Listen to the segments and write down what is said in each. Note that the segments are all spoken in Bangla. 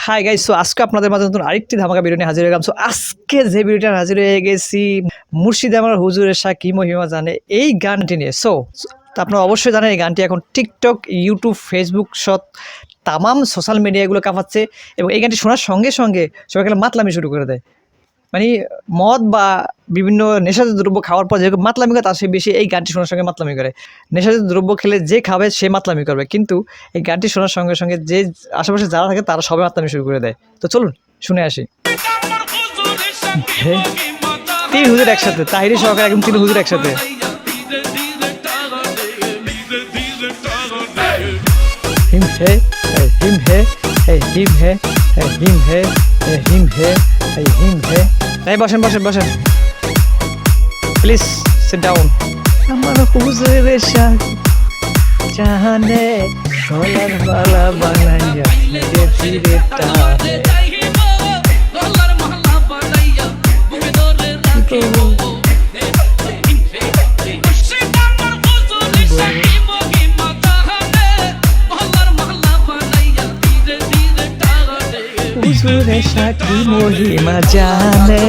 হাই গাইস, সো আজকে আপনাদের মাঝে নতুন আরেকটি ধামাকা ভিডিও নিয়ে হাজির হয়ে গেলাম। সো আজকে যে ভিডিওটা হাজির হয়ে গেছি মুর্শিদ আমার হুজুরের শাহ কি মহিমা জানে এই গানটি নিয়ে। সো আপনারা অবশ্যই জানেন এই গানটি এখন টিকটক, ইউটিউব, ফেসবুক সব তামাম সোশ্যাল মিডিয়াগুলো কাঁপাচ্ছে এবং এই গানটি শোনার সঙ্গে সঙ্গে সবাই মাতলামি শুরু করে দেয়। মানে মদ বা বিভিন্ন নেশাজাত দ্রব্য খাওয়ার পর যেরকম মাতলামি করে তার সে বেশি এই গানটি শোনার সঙ্গে মাতলামি করে। নেশাজাত দ্রব্য খেলে যে খাবে সে মাতলামি করবে, কিন্তু এই গানটি শোনার সঙ্গে সঙ্গে যে আশেপাশে যারা থাকে তারা সবাই মাতলামি শুরু করে দেয়। তো চলুন শুনে আসি। তিন হুজুর একসাথে, তাহিরি সহকারে একদম তিন হুজুর একসাথে। হিম হে হিম হে হিম হে হিম হে হিম হে হিম হে। এই বসেন বসেন বসেন, প্লিজ সিট ডাউন। আমার হুজুরের শাহ জাহানে গলার মালা বানাইয়া ধীরে ধীরে টানে। হুজুরের শাহ কি মহিমা জানে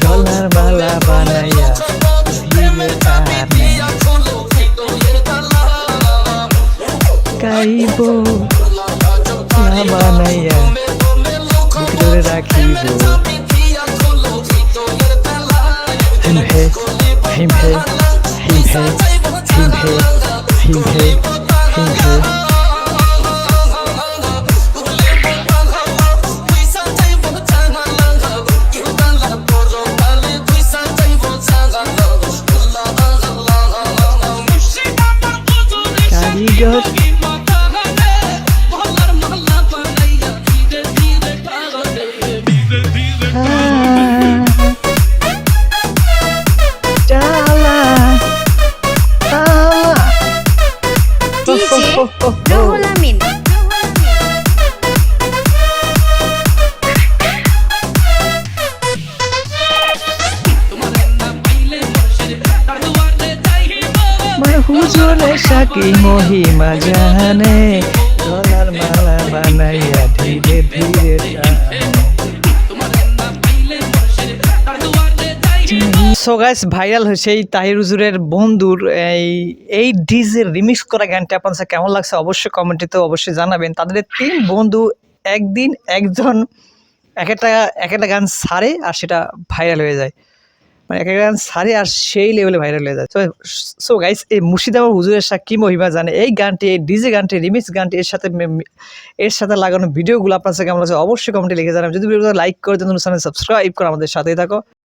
গলার মালা বানাইয়া ধীরে টানে। গাইব না বানাইয়া ভিতরে রাখিব। হিম হে হিম হে হিম হে হিম হে হিম হে হিম হে। রুহুল আমিন। হুজুরের শাহ কি মহিমা জানে গলার মালা বানাইয়া ধীরে ধীরে টানে। সো গাইস, ভাইরাল হয়েছে এই তাহির হুজুরের বন্ধুর এই ডিজের রিমিক্স করা গানটা আপনার কেমন লাগছে অবশ্যই কমেন্টে তো অবশ্যই জানাবেন। তাদের তিন বন্ধু একদিন একজন এক একটা গান ছাড়ে আর সেটা ভাইরাল হয়ে যায়, মানে এক একটা গান ছাড়ে আর সেই লেভেলে ভাইরাল হয়ে যায়। সো গাইস, এই মুর্শিদ আমার হুজুরের শাহ কি মহিমা জানে এই গানটি, এই ডিজে গানটি, রিমিক্স গানটি, এর সাথে লাগানো ভিডিওগুলো আপনার কেমন লাগছে অবশ্যই কমেন্টে লিখে জানাবেন। যদি ভিডিওটা লাইক করে দেন, সাবস্ক্রাইব করে আমাদের সাথেই থাকো।